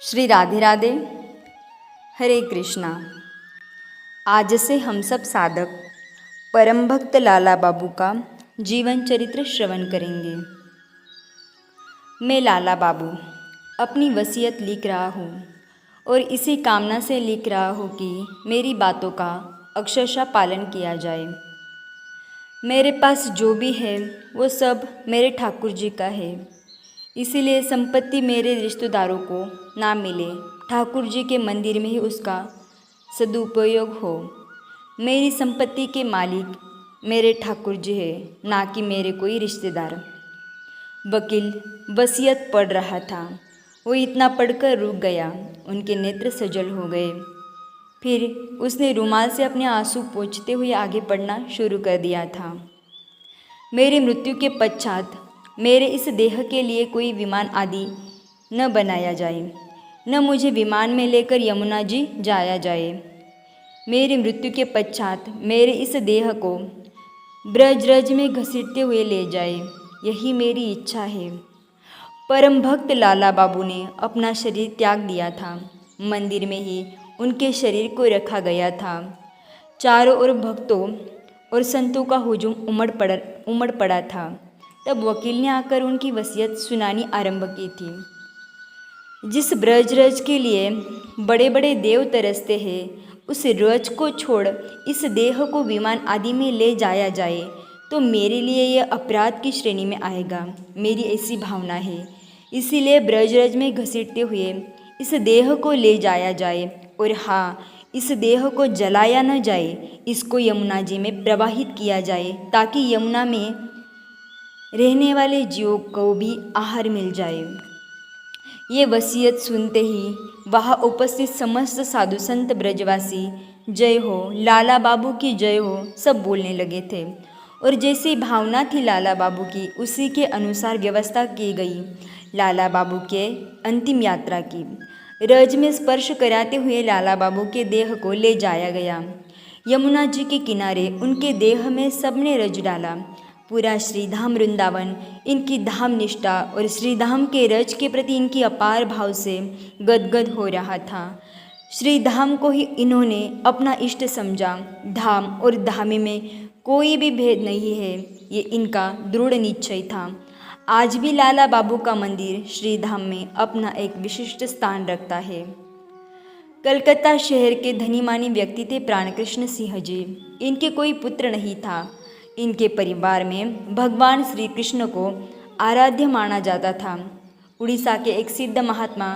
श्री राधे राधे। हरे कृष्णा। आज से हम सब साधक परम भक्त लाला बाबू का जीवन चरित्र श्रवण करेंगे। मैं लाला बाबू अपनी वसीयत लिख रहा हूँ और इसी कामना से लिख रहा हूँ कि मेरी बातों का अक्षरशः पालन किया जाए। मेरे पास जो भी है वो सब मेरे ठाकुर जी का है, इसीलिए संपत्ति मेरे रिश्तेदारों को ना मिले, ठाकुर जी के मंदिर में ही उसका सदुपयोग हो। मेरी संपत्ति के मालिक मेरे ठाकुर जी है, ना कि मेरे कोई रिश्तेदार। वकील वसीयत पढ़ रहा था। वो इतना पढ़कर रुक गया, उनके नेत्र सजल हो गए। फिर उसने रुमाल से अपने आंसू पोंछते हुए आगे पढ़ना शुरू कर दिया था। मेरी मृत्यु के पश्चात मेरे इस देह के लिए कोई विमान आदि न बनाया जाए, न मुझे विमान में लेकर यमुना जी जाया जाए। मेरी मृत्यु के पश्चात मेरे इस देह को ब्रजरज में घसीटते हुए ले जाए, यही मेरी इच्छा है। परम भक्त लाला बाबू ने अपना शरीर त्याग दिया था। मंदिर में ही उनके शरीर को रखा गया था। चारों ओर भक्तों और संतों का हुजूम उमड़ पड़ा था। तब वकील ने आकर उनकी वसीयत सुनानी आरंभ की थी। जिस ब्रजरज के लिए बड़े बड़े देव तरसते हैं, उस रज को छोड़ इस देह को विमान आदि में ले जाया जाए तो मेरे लिए यह अपराध की श्रेणी में आएगा। मेरी ऐसी भावना है, इसीलिए ब्रजरज में घसीटते हुए इस देह को ले जाया जाए। और हाँ, इस देह को जलाया न जाए, इसको यमुना जी में प्रवाहित किया जाए, ताकि यमुना में रहने वाले जीवों को भी आहार मिल जाए। ये वसीयत सुनते ही वहाँ उपस्थित समस्त साधु संत ब्रजवासी जय हो, लाला बाबू की जय हो, सब बोलने लगे थे। और जैसी भावना थी लाला बाबू की, उसी के अनुसार व्यवस्था की गई लाला बाबू के अंतिम यात्रा की। रज में स्पर्श कराते हुए लाला बाबू के देह को ले जाया गया। यमुना जी के किनारे उनके देह में सबने रज डाला। पूरा श्रीधाम वृंदावन इनकी धाम निष्ठा और श्रीधाम के रज के प्रति इनकी अपार भाव से गदगद हो रहा था। श्रीधाम को ही इन्होंने अपना इष्ट समझा। धाम और धामी में कोई भी भेद नहीं है, ये इनका दृढ़ निश्चय था। आज भी लाला बाबू का मंदिर श्रीधाम में अपना एक विशिष्ट स्थान रखता है। कलकत्ता शहर के धनीमानी व्यक्ति थे प्राणकृष्ण सिंह जी। इनके कोई पुत्र नहीं था। इनके परिवार में भगवान श्री कृष्ण को आराध्य माना जाता था। उड़ीसा के एक सिद्ध महात्मा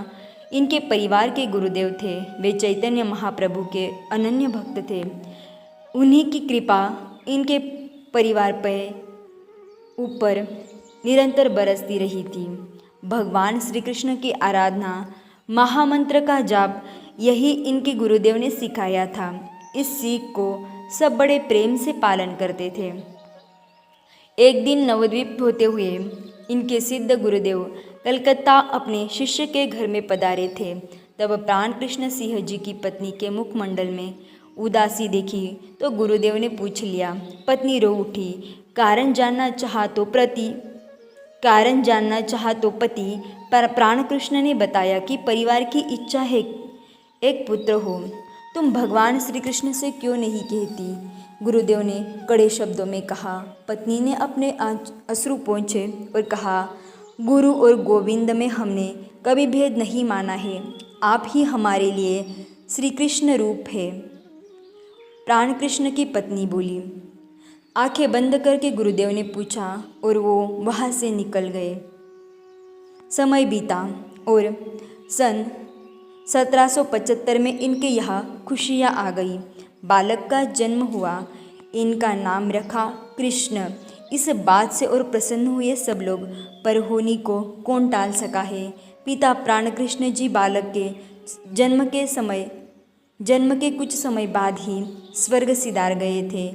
इनके परिवार के गुरुदेव थे। वे चैतन्य महाप्रभु के अनन्य भक्त थे। उन्हीं की कृपा इनके परिवार पर ऊपर निरंतर बरसती रही थी। भगवान श्री कृष्ण की आराधना, महामंत्र का जाप, यही इनके गुरुदेव ने सिखाया था। इस सीख को सब बड़े प्रेम से पालन करते थे। एक दिन नवद्वीप होते हुए इनके सिद्ध गुरुदेव कलकत्ता अपने शिष्य के घर में पधारे थे। तब प्राणकृष्ण सिंह जी की पत्नी के मुखमंडल में उदासी देखी तो गुरुदेव ने पूछ लिया। पत्नी रो उठी। कारण जानना चाहा तो पति प्राणकृष्ण ने बताया कि परिवार की इच्छा है एक पुत्र हो। तुम भगवान श्री कृष्ण से क्यों नहीं कहती? गुरुदेव ने कड़े शब्दों में कहा। पत्नी ने अपने अश्रु पोंछे और कहा, गुरु और गोविंद में हमने कभी भेद नहीं माना है। आप ही हमारे लिए श्री कृष्ण रूप है। प्राणकृष्ण की पत्नी बोली। आंखें बंद करके गुरुदेव ने पूछा और वो वहाँ से निकल गए। समय बीता और सन 1775 में इनके यहाँ खुशियाँ आ गई। बालक का जन्म हुआ। इनका नाम रखा कृष्ण। इस बात से और प्रसन्न हुए सब लोग, पर होनी को कौन टाल सका है। पिता प्राणकृष्ण जी बालक के जन्म के कुछ समय बाद ही स्वर्ग सिधार गए थे।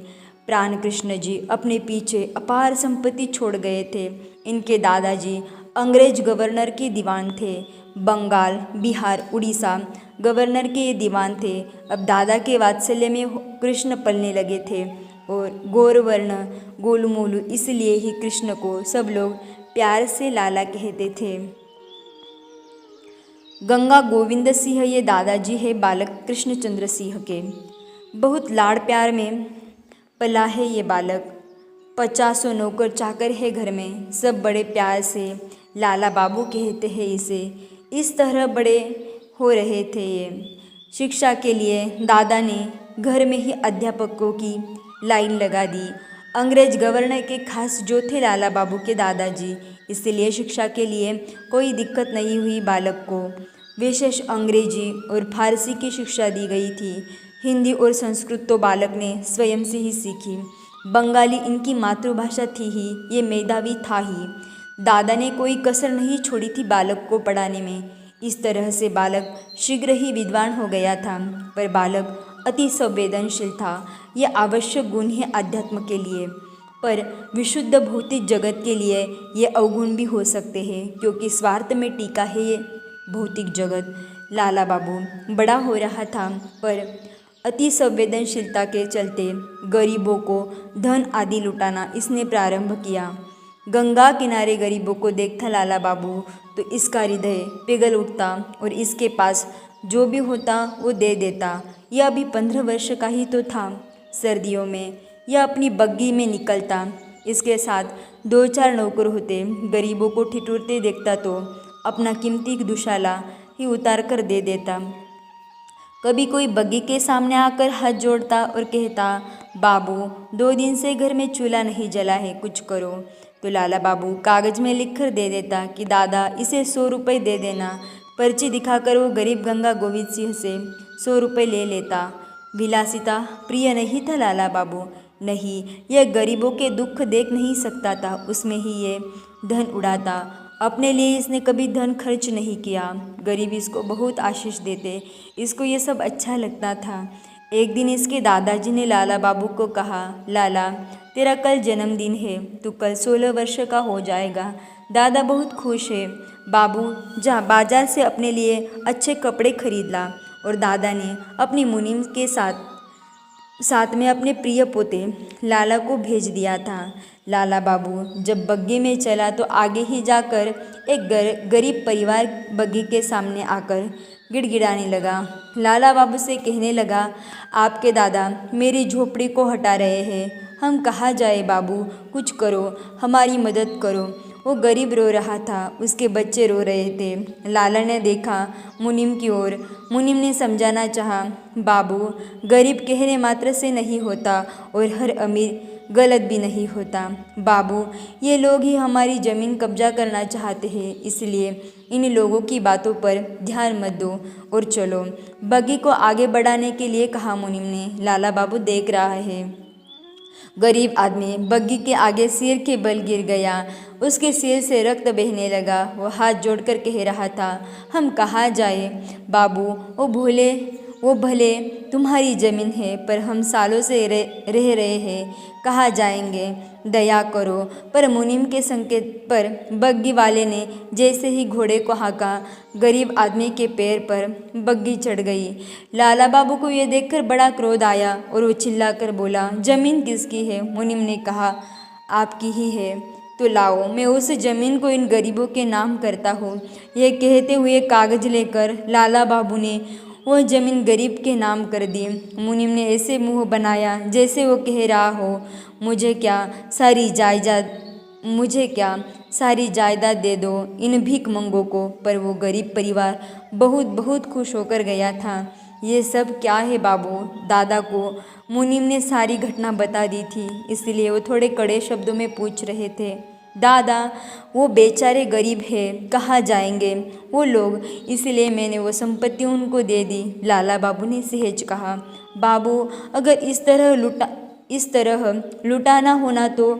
प्राणकृष्ण जी अपने पीछे अपार संपत्ति छोड़ गए थे। इनके दादाजी अंग्रेज गवर्नर के दीवान थे। बंगाल, बिहार, उड़ीसा गवर्नर के ये दीवान थे। अब दादा के वात्सल्य में कृष्ण पलने लगे थे और गौरवर्ण गोलू मोलू, इसलिए ही कृष्ण को सब लोग प्यार से लाला कहते थे। गंगा गोविंद सिंह ये दादाजी है बालक कृष्णचंद्र सिंह के। बहुत लाड़ प्यार में पला है ये बालक। 50 नौकर चाकर है घर में, सब बड़े प्यार से लाला बाबू कहते हैं इसे। इस तरह बड़े हो रहे थे ये। शिक्षा के लिए दादा ने घर में ही अध्यापकों की लाइन लगा दी। अंग्रेज गवर्नर के खास जो थे लाला बाबू के दादाजी, इसलिए शिक्षा के लिए कोई दिक्कत नहीं हुई बालक को। विशेष अंग्रेजी और फारसी की शिक्षा दी गई थी। हिंदी और संस्कृत तो बालक ने स्वयं से ही सीखी। बंगाली इनकी मातृभाषा थी ही, ये मेधावी था ही। दादा ने कोई कसर नहीं छोड़ी थी बालक को पढ़ाने में। इस तरह से बालक शीघ्र ही विद्वान हो गया था। पर बालक अति संवेदनशील था। यह आवश्यक गुण है अध्यात्म के लिए, पर विशुद्ध भौतिक जगत के लिए ये अवगुण भी हो सकते हैं, क्योंकि स्वार्थ में टीका है ये भौतिक जगत। लाला बाबू बड़ा हो रहा था, पर अति संवेदनशीलता के चलते गरीबों को धन आदि लुटाना इसने प्रारंभ किया। गंगा किनारे गरीबों को देखता लाला बाबू तो इसका हृदय पिघल उठता और इसके पास जो भी होता वो दे देता। यह अभी 15 वर्ष का ही तो था। सर्दियों में यह अपनी बग्गी में निकलता। इसके साथ 2-4 नौकर होते। गरीबों को ठिठुरते देखता तो अपना कीमती दुशाला ही उतार कर दे देता। कभी कोई बग्गी के सामने आकर हाथ जोड़ता और कहता, बाबू 2 दिन से घर में चूल्हा नहीं जला है, कुछ करो। तो लाला बाबू कागज़ में लिख कर दे देता कि दादा इसे 100 रुपये दे देना। पर्ची दिखाकर वो गरीब गंगा गोविंद सिंह से 100 रुपये ले लेता। विलासिता प्रिय नहीं था लाला बाबू, नहीं, यह गरीबों के दुख देख नहीं सकता था, उसमें ही ये धन उड़ाता। अपने लिए इसने कभी धन खर्च नहीं किया। गरीब इसको बहुत आशीष देते, इसको ये सब अच्छा लगता था। एक दिन इसके दादाजी ने लाला बाबू को कहा, लाला तेरा कल जन्मदिन है, तू कल 16 वर्ष का हो जाएगा। दादा बहुत खुश है। बाबू जा बाजार से अपने लिए अच्छे कपड़े खरीद ला। और दादा ने अपनी मुनीम के साथ में अपने प्रिय पोते लाला को भेज दिया था। लाला बाबू जब बग्गी में चला तो आगे ही जाकर एक गरीब परिवार बग्गी के सामने आकर गिड़गिड़ाने लगा। लाला बाबू से कहने लगा, आपके दादा मेरी झोपड़ी को हटा रहे हैं, हम कहाँ जाए बाबू, कुछ करो, हमारी मदद करो। वो गरीब रो रहा था, उसके बच्चे रो रहे थे। लाला ने देखा मुनीम की ओर। मुनीम ने समझाना चाहा, बाबू गरीब कहने मात्र से नहीं होता और हर अमीर गलत भी नहीं होता। बाबू ये लोग ही हमारी ज़मीन कब्जा करना चाहते हैं, इसलिए इन लोगों की बातों पर ध्यान मत दो और चलो। बग्गी को आगे बढ़ाने के लिए कहा मुनीम ने। लाला बाबू देख रहा है। गरीब आदमी बग्गी के आगे सिर के बल गिर गया। उसके सिर से रक्त बहने लगा। वो हाथ जोड़कर कह रहा था, हम कहाँ जाए बाबू, वो भले तुम्हारी ज़मीन है, पर हम सालों से रह रहे हैं, कहाँ जाएंगे, दया करो। पर मुनीम के संकेत पर बग्गी वाले ने जैसे ही घोड़े को हाँका, गरीब आदमी के पैर पर बग्गी चढ़ गई। लाला बाबू को यह देखकर बड़ा क्रोध आया और वो चिल्लाकर बोला, ज़मीन किसकी है? मुनीम ने कहा, आपकी ही है। तो लाओ, मैं उस ज़मीन को इन गरीबों के नाम करता हूँ। यह कहते हुए कागज़ लेकर लाला बाबू ने वह ज़मीन गरीब के नाम कर दी। मुनीम ने ऐसे मुंह बनाया जैसे वो कह रहा हो, मुझे क्या सारी जायदाद दे दो इन भीख मंगों को। पर वो गरीब परिवार बहुत बहुत खुश होकर गया था। ये सब क्या है बाबू? दादा को मुनीम ने सारी घटना बता दी थी, इसलिए वो थोड़े कड़े शब्दों में पूछ रहे थे, दादा वो बेचारे गरीब हैं, कहाँ जाएंगे वो लोग, इसलिए मैंने वो संपत्ति उनको दे दी। लाला बाबू ने सहज कहा, बाबू अगर इस तरह लुटाना होना तो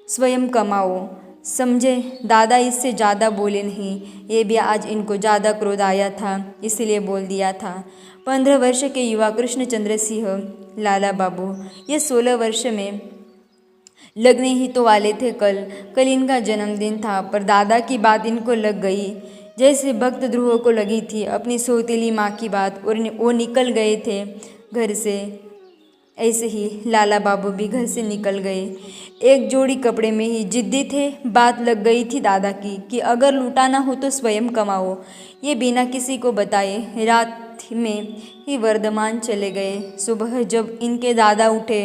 स्वयं कमाओ, समझे। दादा इससे ज़्यादा बोले नहीं। ये भी आज इनको ज़्यादा क्रोध आया था, इसलिए बोल दिया था। 15 वर्ष के युवा कृष्णचंद्र सिंह लाला बाबू ये 16 वर्ष में लगने ही तो वाले थे। कल इनका जन्मदिन था, पर दादा की बात इनको लग गई जैसे भक्त ध्रुव को लगी थी अपनी सौतेली माँ की बात, और वो निकल गए थे घर से। ऐसे ही लाला बाबू भी घर से निकल गए। एक जोड़ी कपड़े में ही जिद्दी थे। बात लग गई थी दादा की कि अगर लुटाना हो तो स्वयं कमाओ। ये बिना किसी को बताए रात में ही वर्धमान चले गए। सुबह जब इनके दादा उठे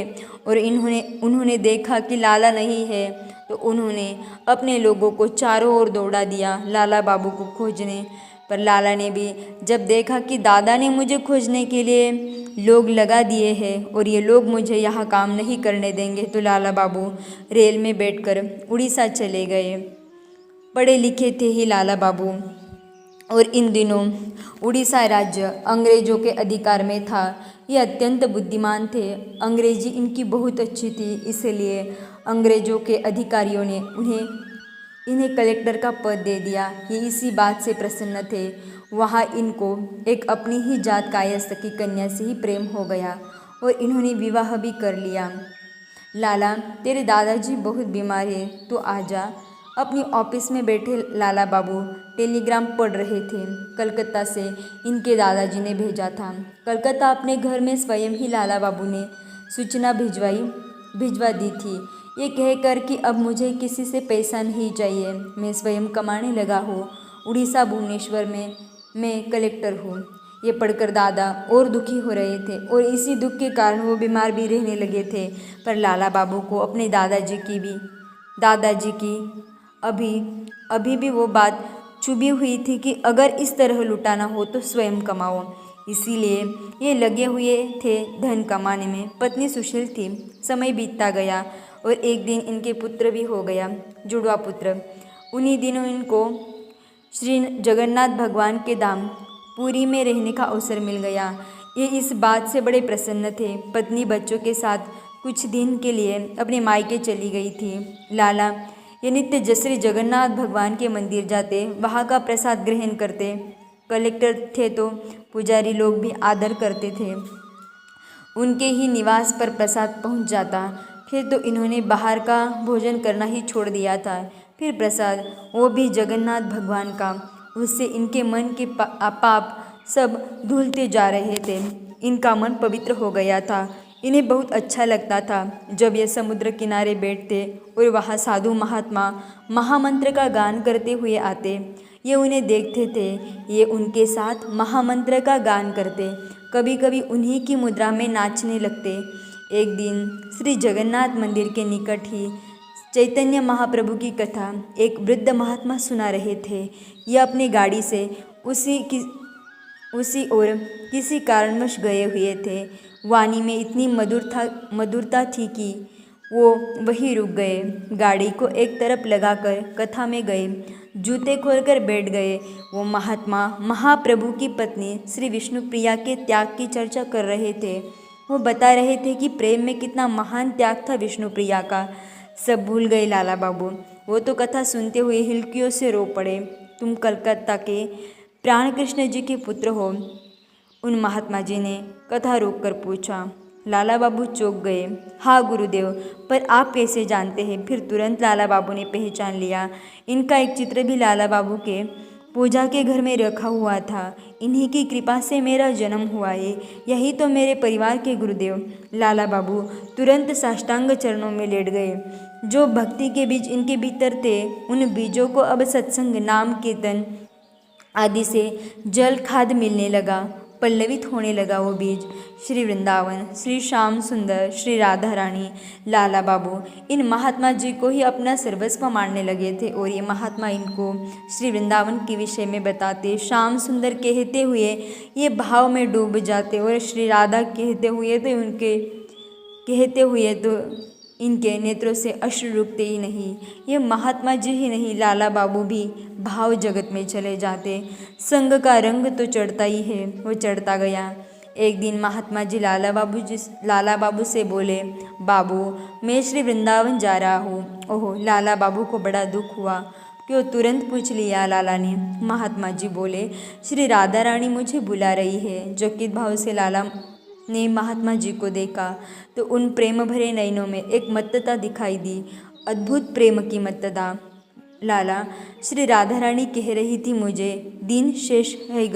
और उन्होंने देखा कि लाला नहीं है तो उन्होंने अपने लोगों को चारों ओर दौड़ा दिया लाला बाबू को खोजने। पर लाला ने भी जब देखा कि दादा ने मुझे खोजने के लिए लोग लगा दिए हैं और ये लोग मुझे यहाँ काम नहीं करने देंगे तो लाला बाबू रेल में बैठकर उड़ीसा चले गए। पढ़े लिखे थे ही लाला बाबू और इन दिनों उड़ीसा राज्य अंग्रेज़ों के अधिकार में था। ये अत्यंत बुद्धिमान थे। अंग्रेजी इनकी बहुत अच्छी थी, इसलिए अंग्रेज़ों के अधिकारियों ने इन्हें कलेक्टर का पद दे दिया। ये इसी बात से प्रसन्न थे। वहाँ इनको एक अपनी ही जात कायस्थ की कन्या से ही प्रेम हो गया और इन्होंने विवाह भी कर लिया। लाला, तेरे दादाजी बहुत बीमार है, तो आजा। अपनी ऑफिस में बैठे लाला बाबू टेलीग्राम पढ़ रहे थे। कलकत्ता से इनके दादाजी ने भेजा था। कलकत्ता अपने घर में स्वयं ही लाला बाबू ने सूचना भिजवा दी थी, ये कहकर कि अब मुझे किसी से पैसा नहीं चाहिए, मैं स्वयं कमाने लगा हूँ। उड़ीसा भुवनेश्वर में मैं कलेक्टर हूँ। ये पढ़कर दादा और दुखी हो रहे थे और इसी दुख के कारण वो बीमार भी रहने लगे थे। पर लाला बाबू को अपने दादाजी की अभी भी वो बात चुभी हुई थी कि अगर इस तरह लुटाना हो तो स्वयं कमाओ। इसीलिए ये लगे हुए थे धन कमाने में। पत्नी सुशील थी। समय बीतता गया और एक दिन इनके पुत्र भी हो गया, जुड़वा पुत्र। उन्हीं दिनों इनको श्री जगन्नाथ भगवान के धाम पुरी में रहने का अवसर मिल गया। ये इस बात से बड़े प्रसन्न थे। पत्नी बच्चों के साथ कुछ दिन के लिए अपने मायके चली गई थी। लाला ये नित्य श्री जगन्नाथ भगवान के मंदिर जाते, वहाँ का प्रसाद ग्रहण करते। कलेक्टर थे तो पुजारी लोग भी आदर करते थे। उनके ही निवास पर प्रसाद पहुँच जाता। फिर तो इन्होंने बाहर का भोजन करना ही छोड़ दिया था। फिर प्रसाद, वो भी जगन्नाथ भगवान का। उससे इनके मन के पाप सब धुलते जा रहे थे। इनका मन पवित्र हो गया था। इन्हें बहुत अच्छा लगता था जब ये समुद्र किनारे बैठते और वहाँ साधु महात्मा महामंत्र का गान करते हुए आते। ये उन्हें देखते थे, ये उनके साथ महामंत्र का गान करते, कभी कभी उन्हीं की मुद्रा में नाचने लगते। एक दिन श्री जगन्नाथ मंदिर के निकट ही चैतन्य महाप्रभु की कथा एक वृद्ध महात्मा सुना रहे थे। ये अपनी गाड़ी से उसी ओर किसी कारणवश गए हुए थे। वाणी में इतनी मधुरता थी कि वो वहीं रुक गए। गाड़ी को एक तरफ लगाकर कथा में गए, जूते खोलकर बैठ गए। वो महात्मा महाप्रभु की पत्नी श्री विष्णुप्रिया के त्याग की चर्चा कर रहे थे। वो बता रहे थे कि प्रेम में कितना महान त्याग था विष्णुप्रिया का। सब भूल गए लाला बाबू। वो तो कथा सुनते हुए हिलकियों से रो पड़े। तुम कलकत्ता के प्राण कृष्ण जी के पुत्र हो? उन महात्मा जी ने कथा रोककर पूछा। लाला बाबू चौंक गए। हाँ गुरुदेव, पर आप कैसे जानते हैं? फिर तुरंत लाला बाबू ने पहचान लिया। इनका एक चित्र भी लाला बाबू के पूजा के घर में रखा हुआ था। इन्हीं की कृपा से मेरा जन्म हुआ है। यही तो मेरे परिवार के गुरुदेव। लाला बाबू तुरंत साष्टांग चरणों में लेट गए। जो भक्ति के बीज इनके भीतर थे, उन बीजों को अब सत्संग, नाम कीर्तन आदि से जल खाद मिलने लगा, पल्लवित होने लगा वो बीज। श्री वृंदावन, श्री श्याम सुंदर, श्री राधा रानी, लाला बाबू इन महात्मा जी को ही अपना सर्वस्व मानने लगे थे। और ये महात्मा इनको श्री वृंदावन के विषय में बताते, श्याम सुंदर कहते हुए ये भाव में डूब जाते और श्री राधा कहते हुए तो इनके नेत्रों से अश्रु रुकते ही नहीं। ये महात्मा जी ही नहीं, लाला बाबू भी भाव जगत में चले जाते। संग का रंग तो चढ़ता ही है। वो चढ़ता गया। एक दिन महात्मा जी लाला बाबू से बोले, बाबू मैं श्री वृंदावन जा रहा हूँ। ओहो, लाला बाबू को बड़ा दुख हुआ। क्यों? तुरंत पूछ लिया लाला ने। महात्मा जी बोले, श्री राधा रानी मुझे बुला रही है। चकित भाव से लाला ने महात्मा जी को देखा तो उन प्रेम भरे नयनों में एक मत्तता दिखाई दी, अद्भुत प्रेम की मत्तता। लाला, श्री राधा रानी कह रही थी मुझे, दिन शेष है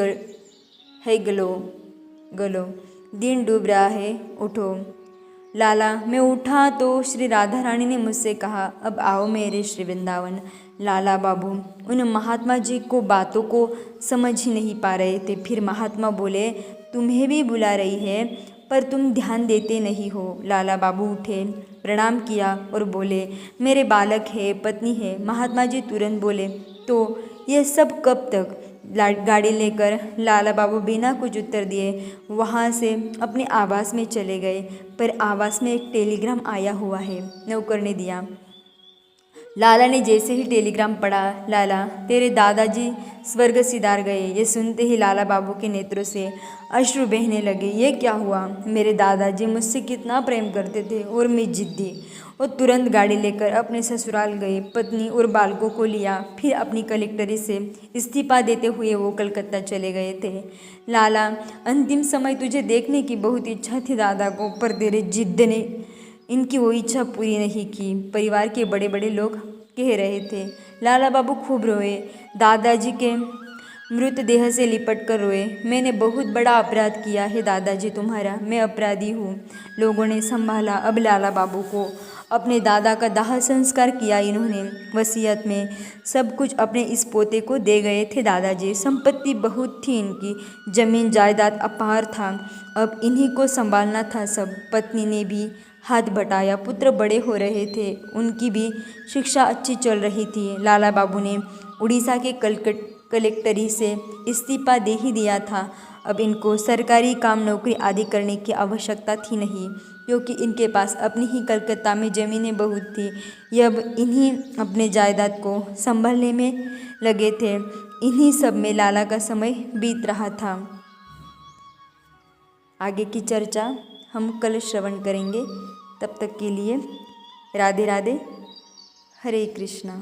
गलो, दिन डूब रहा है, उठो। लाला मैं उठा तो श्री राधा रानी ने मुझसे कहा, अब आओ मेरे श्री वृंदावन। लाला बाबू उन महात्मा जी को बातों को समझ ही नहीं पा रहे थे। फिर महात्मा बोले, तुम्हें भी बुला रही है पर तुम ध्यान देते नहीं हो। लाला बाबू उठे, प्रणाम किया और बोले, मेरे बालक है, पत्नी है। महात्मा जी तुरंत बोले, तो ये सब कब तक? गाड़ी लेकर लाला बाबू बिना कुछ उत्तर दिए वहाँ से अपने आवास में चले गए। पर आवास में एक टेलीग्राम आया हुआ है, नौकर ने दिया। लाला ने जैसे ही टेलीग्राम पढ़ा, लाला तेरे दादाजी स्वर्ग सिधार गए। ये सुनते ही लाला बाबू के नेत्रों से अश्रु बहने लगे। ये क्या हुआ? मेरे दादाजी मुझसे कितना प्रेम करते थे और मैं जिद्दी। और तुरंत गाड़ी लेकर अपने ससुराल गए, पत्नी और बालकों को लिया। फिर अपनी कलेक्टरी से इस्तीफा देते हुए वो कलकत्ता चले गए थे। लाला अंतिम समय तुझे देखने की बहुत इच्छा थी दादा को, पर तेरे जिद्द ने इनकी वो इच्छा पूरी नहीं की। परिवार के बड़े बड़े लोग कह रहे थे। लाला बाबू खूब रोए, दादाजी के मृतदेह से लिपट कर रोए। मैंने बहुत बड़ा अपराध किया है दादाजी तुम्हारा, मैं अपराधी हूँ। लोगों ने संभाला। अब लाला बाबू को अपने दादा का दाह संस्कार किया इन्होंने। वसीयत में सब कुछ अपने इस पोते को दे गए थे दादाजी। संपत्ति बहुत थी इनकी, जमीन जायदाद अपार था। अब इन्हीं को संभालना था सब। पत्नी ने भी हाथ बटाया। पुत्र बड़े हो रहे थे, उनकी भी शिक्षा अच्छी चल रही थी। लाला बाबू ने उड़ीसा के कलेक्टरी से इस्तीफा दे ही दिया था। अब इनको सरकारी काम नौकरी आदि करने की आवश्यकता थी नहीं, क्योंकि इनके पास अपनी ही कलकत्ता में ज़मीनें बहुत थी। ये अब इन्हीं अपने जायदाद को संभालने में लगे थे। इन्हीं सब में लाला का समय बीत रहा था। आगे की चर्चा हम कल श्रवण करेंगे। तब तक के लिए राधे राधे, हरे कृष्णा।